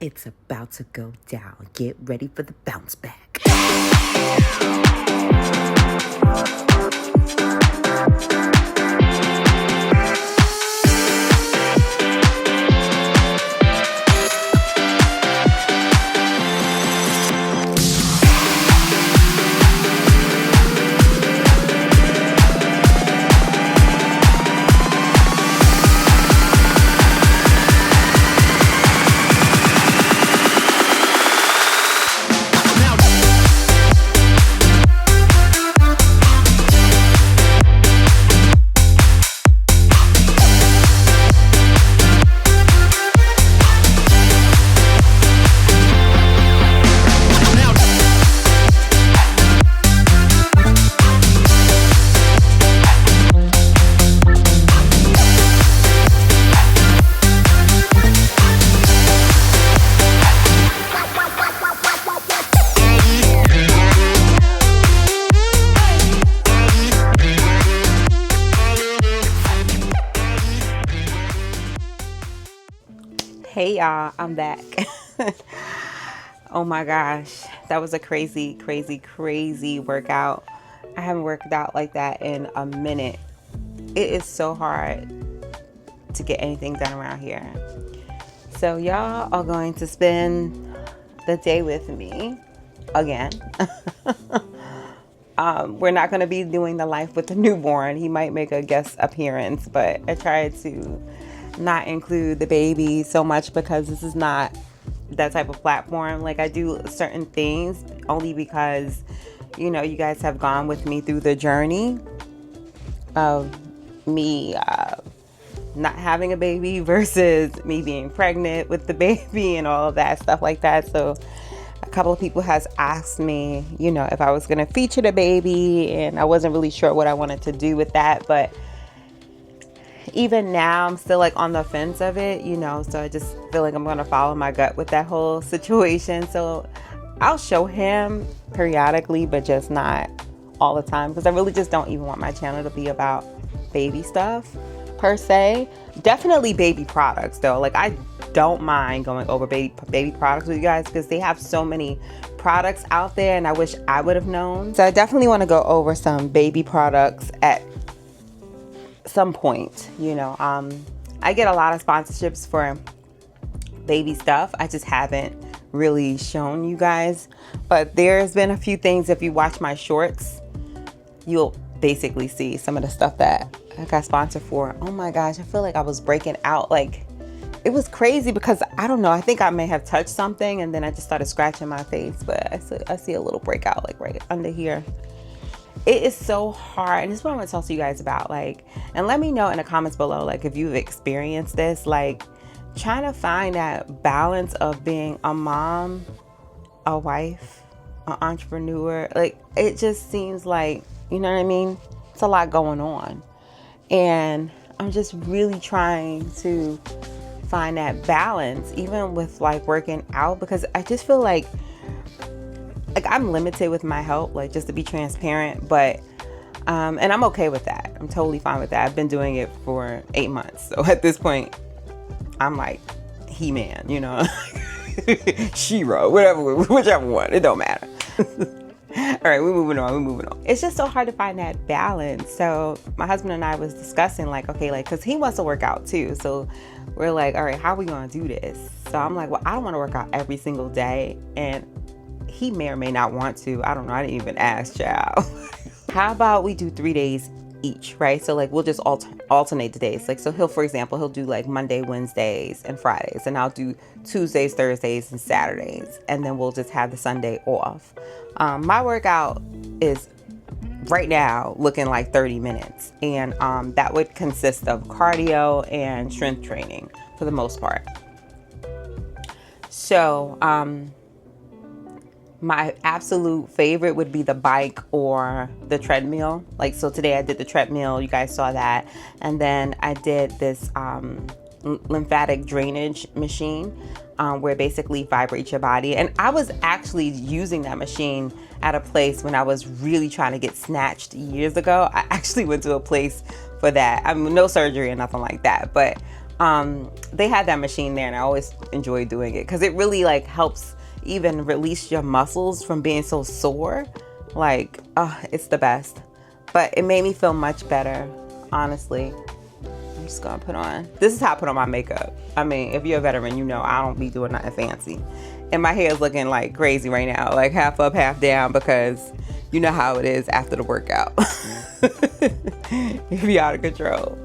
It's about to go down. Get ready for the bounce back. Hey y'all, I'm back. Oh my gosh, that was a crazy workout. I haven't worked out like that in a minute. It is so hard to get anything done around here. So y'all are going to spend the day with me again. We're not going to be doing the life with the newborn. He might make a guest appearance, but I tried to not include the baby so much because this is not that type of platform. Like, I do certain things only because, you know, you guys have gone with me through the journey of me not having a baby versus me being pregnant with the baby and all of that stuff like that. So a couple of people has asked me, you know, if I was going to feature the baby, and I wasn't really sure what I wanted to do with that, but even now I'm still like on the fence of it, you know, so I just feel like I'm going to follow my gut with that whole situation. So I'll show him periodically, but just not all the time, because I really just don't even want my channel to be about baby stuff per se. Definitely baby products though. Like, I don't mind going over baby products with you guys because they have so many products out there and I wish I would have known. So I definitely want to go over some baby products at some point, you know. I get a lot of sponsorships for baby stuff. I just haven't really shown you guys, but there's been a few things. If you watch my shorts, you'll basically see some of the stuff that I got sponsored for. Oh my gosh, I feel like I was breaking out. Like, it was crazy because I don't know, I think I may have touched something and then I just started scratching my face, but I see a little breakout like right under here. It is so hard, and this is what I want to talk to you guys about. Like, and let me know in the comments below, like, if you've experienced this, like trying to find that balance of being a mom, a wife, an entrepreneur. Like, it just seems like, you know what I mean? It's a lot going on, and I'm just really trying to find that balance, even with like working out, because I just feel like I'm limited with my help, like, just to be transparent, but and I'm okay with that. I'm totally fine with that. I've been doing it for 8 months, so at this point I'm like He-Man, you know. She-Ra, whichever one, it don't matter. All right, we're moving on. It's just so hard to find that balance. So my husband and I was discussing, like, okay, like, because he wants to work out too, so we're like, all right, how are we gonna do this? So I'm like, well, I don't want to work out every single day, and he may or may not want to. I don't know. I didn't even ask, child. How about we do 3 days each, right? So like, we'll just alternate the days. Like, so for example, he'll do like Monday, Wednesdays, and Fridays, and I'll do Tuesdays, Thursdays, and Saturdays, and then we'll just have the Sunday off. My workout is right now looking like 30 minutes, and that would consist of cardio and strength training for the most part. So my absolute favorite would be the bike or the treadmill. Like, so today I did the treadmill, you guys saw that, and then I did this lymphatic drainage machine, where it basically vibrates your body. And I was actually using that machine at a place when I was really trying to get snatched years ago. I actually went to a place for that. I mean, no surgery or nothing like that, but They had that machine there, and I always enjoy doing it because it really like helps even release your muscles from being so sore. Like, it's the best. But it made me feel much better, honestly. I'm just gonna put on, this is how I put on my makeup. I mean, if you're a veteran, you know I don't be doing nothing fancy. And my hair is looking like crazy right now, like half up, half down, because you know how it is after the workout. You be out of control.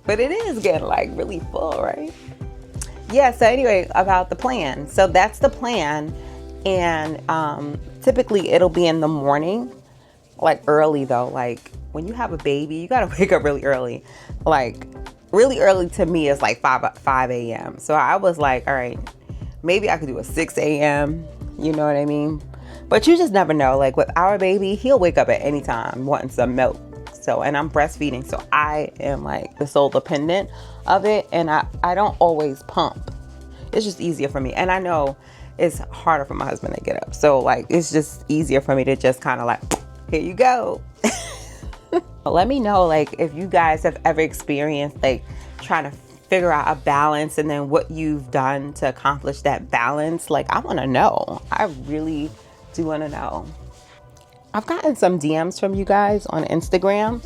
But it is getting like really full, right? Yeah, so anyway, about the plan. So that's the plan. And typically it'll be in the morning, like early though. Like when you have a baby, you gotta wake up really early. Like really early to me is like 5 a.m. So I was like, all right, maybe I could do a 6 a.m. You know what I mean? But you just never know. Like with our baby, he'll wake up at any time wanting some milk. So, and I'm breastfeeding, so I am like the sole dependent of it, and I don't always pump. It's just easier for me, and I know it's harder for my husband to get up. So like it's just easier for me to just kind of like, here you go. Let me know like if you guys have ever experienced like trying to figure out a balance, and then what you've done to accomplish that balance. Like I want to know. I really do want to know. I've gotten some DMs from you guys on Instagram.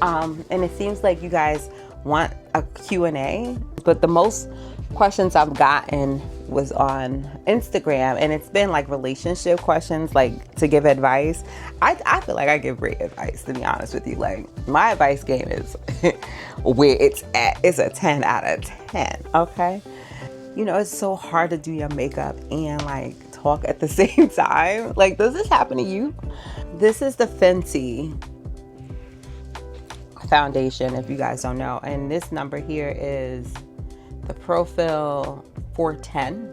And it seems like you guys want a Q&A, but the most questions I've gotten was on Instagram, and it's been like relationship questions, like to give advice. I feel like I give great advice, to be honest with you. Like my advice game is where it's at. It's a 10 out of 10, okay? You know, it's so hard to do your makeup and like talk at the same time. Like, does this happen to you? This is the Fenty foundation, if you guys don't know, and this number here is the Profil 410,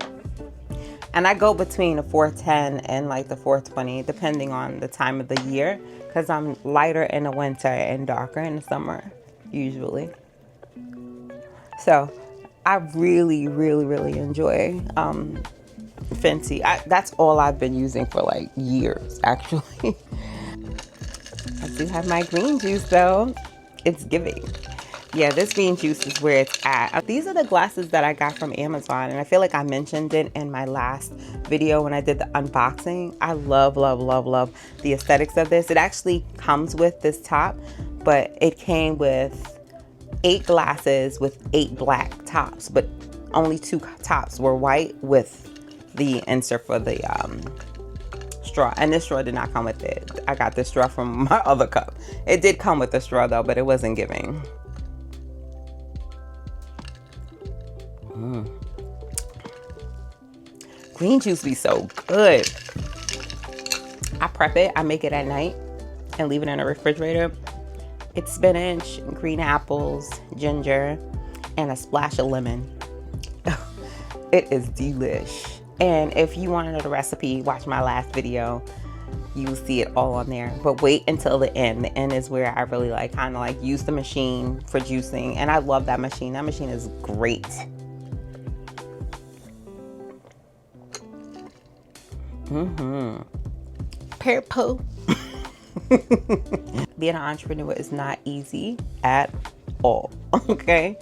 and I go between the 410 and like the 420 depending on the time of the year, because I'm lighter in the winter and darker in the summer usually. So I really enjoy Fenty. That's all I've been using for like years, actually. I do have my green juice though. It's giving. Yeah, this green juice is where it's at. These are the glasses that I got from Amazon, and I feel like I mentioned it in my last video when I did the unboxing. I love the aesthetics of this. It actually comes with this top, but it came with 8 glasses with 8 black tops, but only 2 tops were white with the insert for the straw, and this straw did not come with it. I got this straw from my other cup. It did come with the straw though, but it wasn't giving. Green juice be so good. I prep it, I make it at night and leave it in the refrigerator. It's spinach, green apples, ginger, and a splash of lemon. It is delish. And if you want to know the recipe, watch my last video. You'll see it all on there. But wait until the end. The end is where I really like kind of like use the machine for juicing. And I love that machine. That machine is great. Purple. Being an entrepreneur is not easy at all. Okay?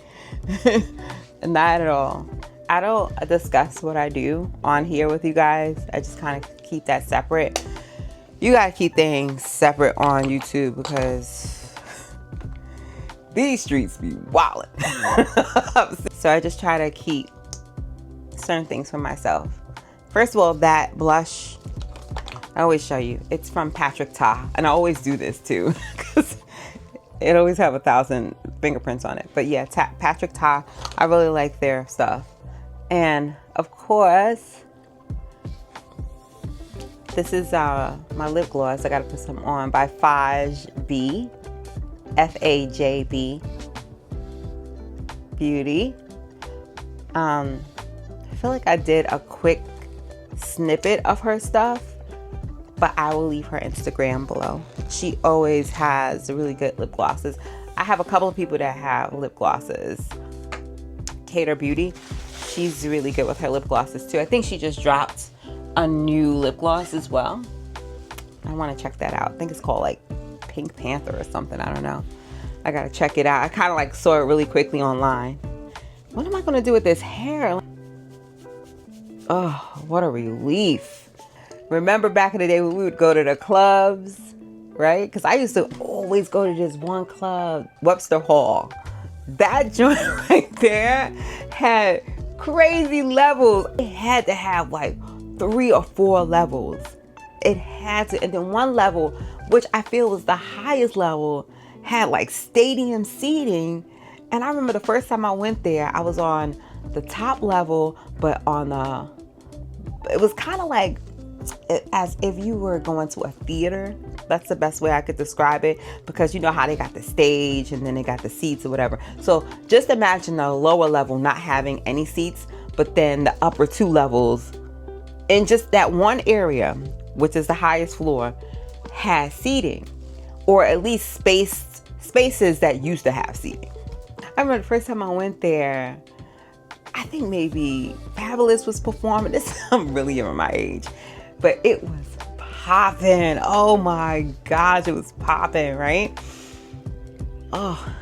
Not at all. I don't discuss what I do on here with you guys. I just kind of keep that separate. You gotta keep things separate on YouTube because these streets be wildin'. So I just try to keep certain things for myself. First of all, that blush, I always show you. It's from Patrick Ta, and I always do this too because it always have 1,000 fingerprints on it. But yeah, Patrick Ta, I really like their stuff. And of course, this is my lip gloss. I gotta put some on by Fajb, Fajb Beauty. I feel like I did a quick snippet of her stuff, but I will leave her Instagram below. She always has really good lip glosses. I have a couple of people that have lip glosses. Cater Beauty, she's really good with her lip glosses too. I think she just dropped a new lip gloss as well. I want to check that out. I think it's called like Pink Panther or something. I don't know. I gotta check it out. I kind of like saw it really quickly online. What am I gonna do with this hair? Oh, what a relief. Remember back in the day when we would go to the clubs, right? Because I used to always go to this one club, Webster Hall. That joint right there had crazy levels. It had to have like 3 or 4 levels. It had to. And then one level, which I feel was the highest level, had like stadium seating. And I remember the first time I went there, I was on the top level, but it was kind of like as if you were going to a theater. That's the best way I could describe it, because you know how they got the stage and then they got the seats or whatever. So just imagine the lower level not having any seats, but then the upper 2 levels in just that one area, which is the highest floor, has seating, or at least spaces that used to have seating. I remember the first time I went there, I think maybe Fabulous was performing. I'm really over my age, but it was popping. Oh my gosh, it was popping, right? Oh,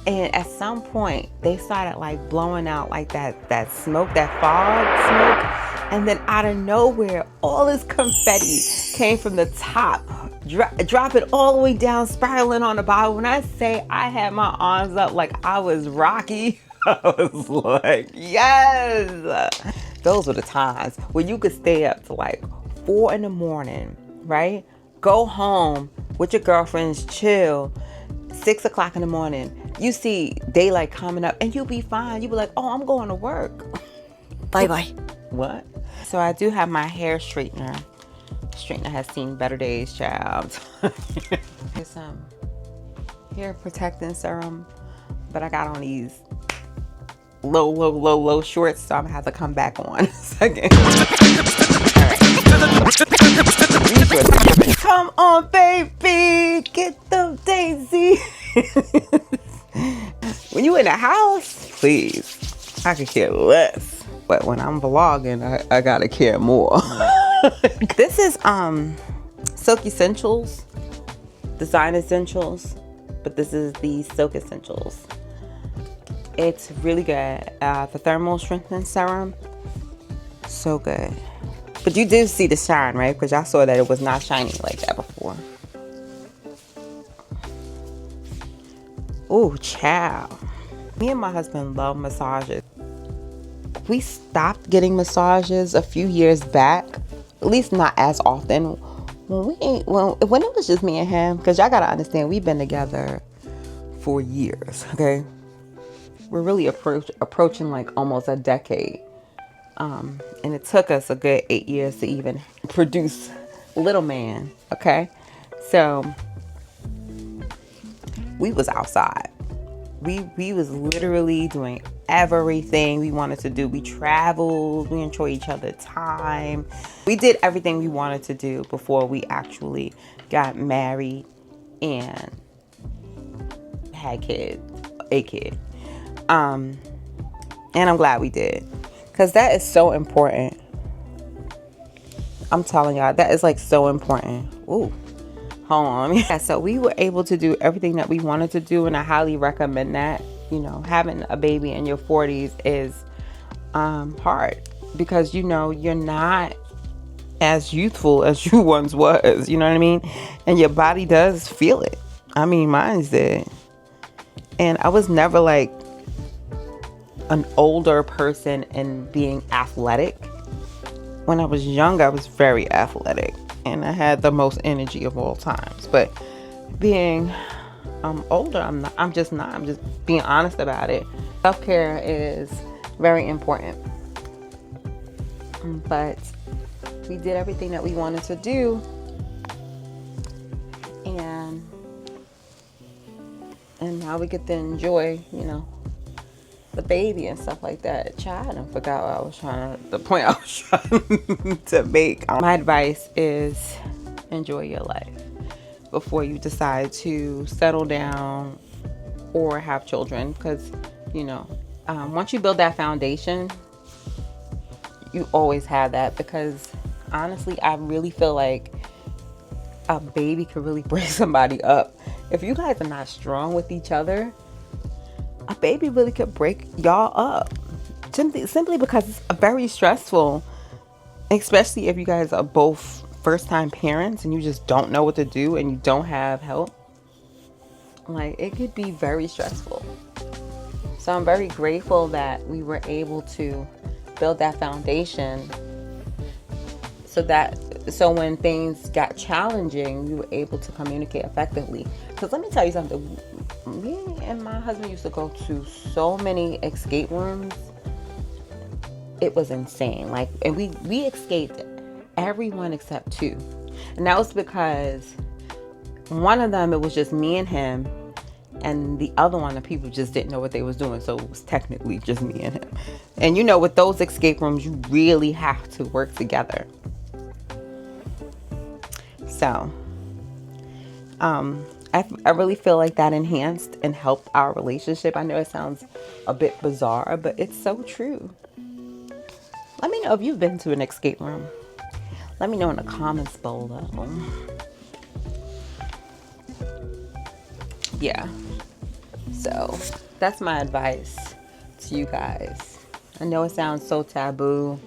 and at some point they started like blowing out like that smoke, that fog smoke, and then out of nowhere, all this confetti came from the top, drop it all the way down, spiraling on the bottom. When I say I had my arms up like I was Rocky, I was like, yes. Those were the times when you could stay up to like 4 in the morning, right? Go home with your girlfriends, chill. 6 o'clock in the morning, you see daylight coming up and you'll be fine. You'll be like, oh, I'm going to work. Bye-bye. What? So I do have my hair straightener. Straightener has seen better days, child. There's some hair protecting serum, but I got on these low shorts, so I'm gonna have to come back on in a second. Right. Come on, baby, get the daisy. When you in the house, please, I could care less. But when I'm vlogging, I gotta care more. This is Silk Essentials, Design Essentials, but this is the Silk Essentials. It's really good. The Thermal Strengthening Serum, so good. But you did see the shine, right? Because y'all saw that it was not shiny like that before. Ooh, child. Me and my husband love massages. We stopped getting massages a few years back, at least not as often. When it was just me and him, because y'all gotta understand, we've been together for years, okay? We're really approaching like almost a decade. And it took us a good 8 years to even produce little man, okay? So we was outside. We was literally doing everything we wanted to do. We traveled, we enjoyed each other's time. We did everything we wanted to do before we actually got married and had a kid. And I'm glad we did, because that is so important. I'm telling y'all, that is like so important. Ooh, hold on. Yeah, so we were able to do everything that we wanted to do, and I highly recommend that. You know, having a baby in your 40s is hard, because you know you're not as youthful as you once was. You know what I mean? And your body does feel it. I mean, mine's did. And I was never like an older person and being athletic. When I was young, I was very athletic and I had the most energy of all times. But being older, I'm just being honest about it. Self-care is very important. But we did everything that we wanted to do, and now we get to enjoy, you know, the baby and stuff like that. Child, I forgot the point I was trying to make. My advice is enjoy your life before you decide to settle down or have children, because you know, once you build that foundation, you always have that. Because honestly, I really feel like a baby could really break somebody up if you guys are not strong with each other, a baby really could break y'all up. Simply because it's very stressful, especially if you guys are both first-time parents and you just don't know what to do and you don't have help. Like, it could be very stressful. So I'm very grateful that we were able to build that foundation so when things got challenging, we were able to communicate effectively. Because let me tell you something, me and my husband used to go to so many escape rooms. It was insane. Like, and we escaped everyone except two. And that was because one of them, it was just me and him. And the other one, the people just didn't know what they was doing. So it was technically just me and him. And you know, with those escape rooms, you really have to work together. So, I really feel like that enhanced and helped our relationship. I know it sounds a bit bizarre, but it's so true. Let me know if you've been to an escape room. Let me know in the comments below. Yeah. So, that's my advice to you guys. I know it sounds so taboo,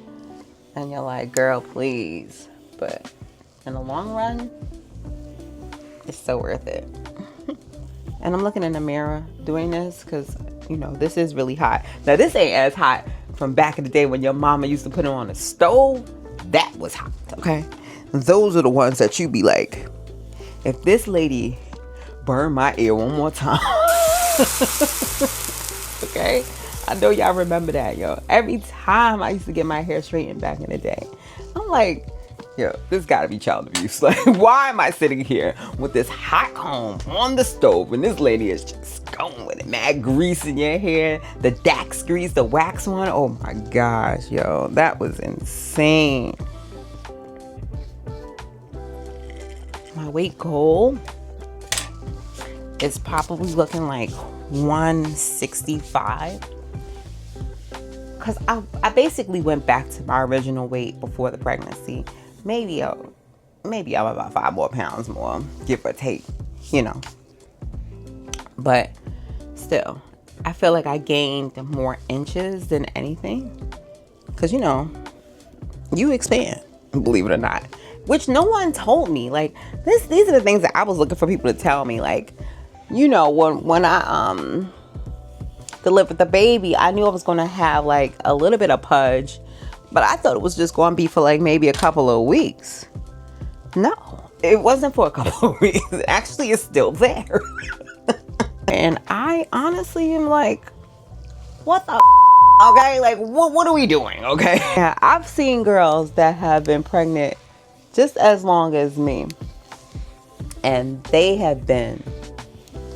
and you're like, girl, please. But in the long run, it's so worth it. And I'm looking in the mirror doing this because, you know, this is really hot. Now, this ain't as hot from back in the day when your mama used to put it on the stove. That was hot, okay? Those are the ones that you be like, if this lady burned my ear one more time. Okay? I know y'all remember that, yo. Every time I used to get my hair straightened back in the day, I'm like, yo, this gotta be child abuse. Like, why am I sitting here with this hot comb on the stove and this lady is just going with it? Mad grease in your hair, the Dax grease, the wax one. Oh my gosh, yo, that was insane. My weight goal is probably looking like 165. Because I basically went back to my original weight before the pregnancy. Maybe I'm about 5 more pounds more, give or take, you know. But still, I feel like I gained more inches than anything. Because, you know, you expand, believe it or not. Which no one told me. Like, these are the things that I was looking for people to tell me. Like, you know, when I delivered the baby, I knew I was going to have like a little bit of pudge. But I thought it was just going to be for like maybe a couple of weeks. No, it wasn't for a couple of weeks. Actually, it's still there. And I honestly am like, what the okay? Like, what are we doing? Okay. Yeah, I've seen girls that have been pregnant just as long as me. And they have been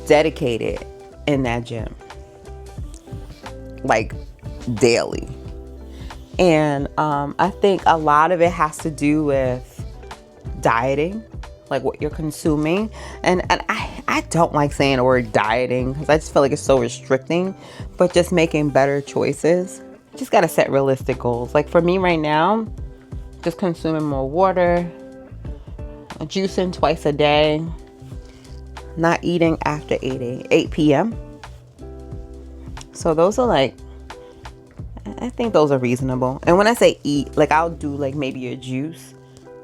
dedicated in that gym. Like, daily. And I think a lot of it has to do with dieting, like what you're consuming. And I don't like saying the word dieting because I just feel like it's so restricting, but just making better choices. Just got to set realistic goals. Like for me right now, just consuming more water, juicing twice a day, not eating after 8 p.m. So those are like, I think those are reasonable. And when I say eat, like I'll do like maybe a juice.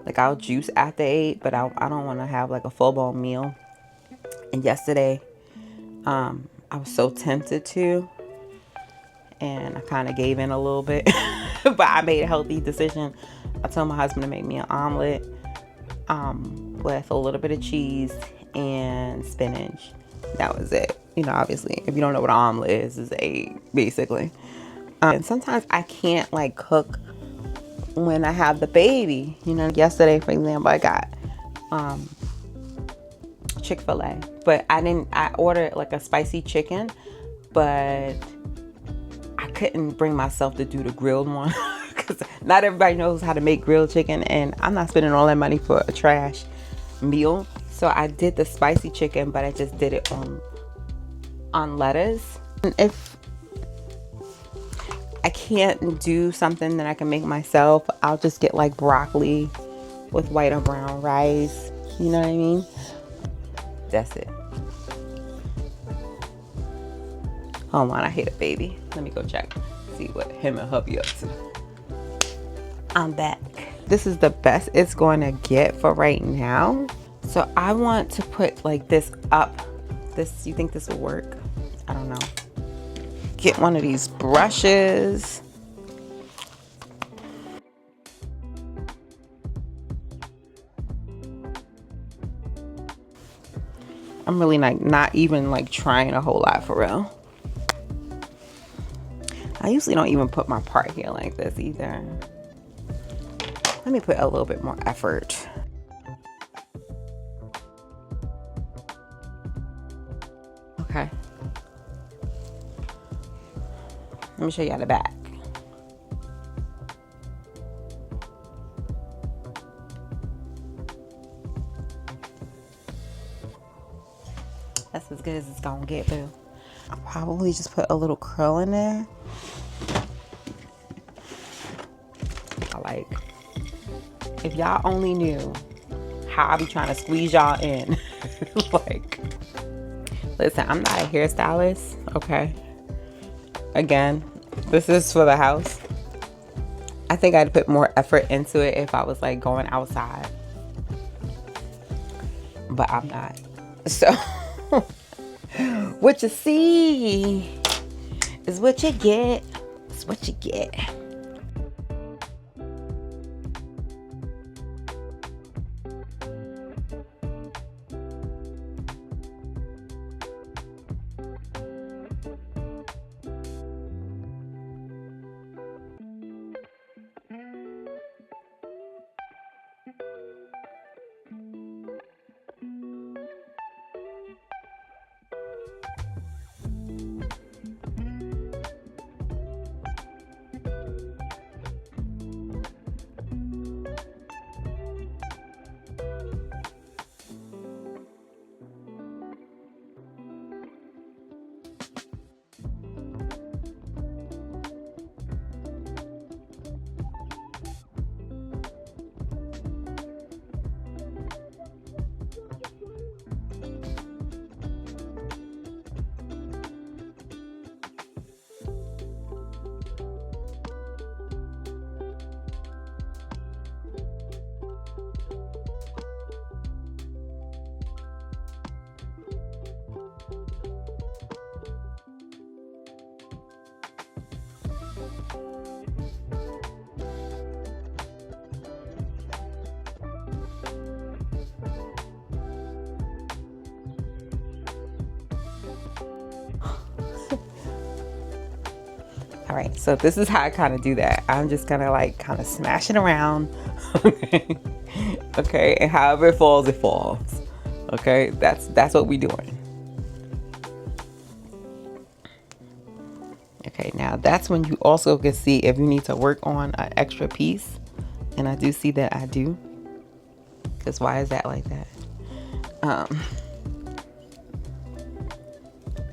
Like I'll juice after 8, but I don't want to have like a full-blown meal. And yesterday, I was so tempted to, and I kind of gave in a little bit. But I made a healthy decision. I told my husband to make me an omelet with a little bit of cheese and spinach. That was it. You know, obviously, if you don't know what an omelet is, it's egg, basically. And sometimes I can't like cook when I have the baby. You know, yesterday, for example, I got Chick-fil-A, but I ordered like a spicy chicken, but I couldn't bring myself to do the grilled one because not everybody knows how to make grilled chicken, and I'm not spending all that money for a trash meal. So I did the spicy chicken, but I just did it on lettuce. And if I can't do something that I can make myself, I'll just get like broccoli with white or brown rice. You know what I mean? That's it. Hold on, I hit a baby. Let me go check. See what him and hubby up to. I'm back. This is the best it's going to get for right now. So I want to put like this up. You think this will work? I don't know. Get one of these brushes. I'm really like not even like trying a whole lot for real. I usually don't even put my part here like this either. Let me put a little bit more effort. Okay. Let me show you the back. That's as good as it's gonna get, boo. I'll probably just put a little curl in there. Like, if y'all only knew how I be trying to squeeze y'all in. Like, listen, I'm not a hairstylist, okay? Again, this is for the house. I think I'd put more effort into it if I was like going outside. But I'm not. So, what you see is what you get. It's what you get. All right, so this is how I kind of do that. I'm just gonna like kind of smash it around. Okay. Okay, and however it falls, it falls. Okay, that's what we're doing. Okay, now that's when you also can see if you need to work on an extra piece. And I do see that I do. Because why is that like that?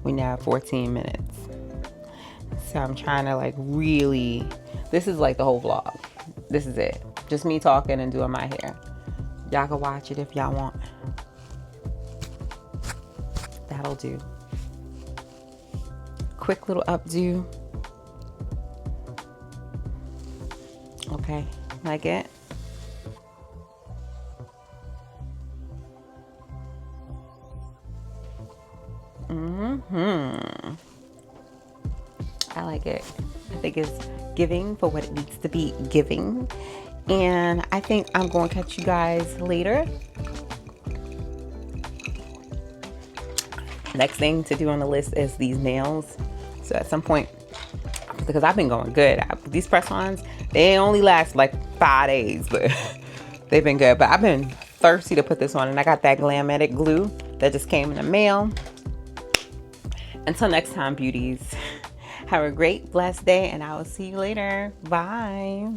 We now have 14 minutes. So I'm trying to like really, this is like the whole vlog. This is it. Just me talking and doing my hair. Y'all can watch it if y'all want. That'll do. Quick little updo. Okay, like it? I like it. I think it's giving for what it needs to be giving. And I think I'm going to catch you guys later. Next thing to do on the list is these nails. So at some point, because I've been going good. These press-ons, they only last like 5 days, but they've been good. But I've been thirsty to put this on, and I got that Glammatic glue that just came in the mail. Until next time, beauties, have a great, blessed day, and I will see you later. Bye.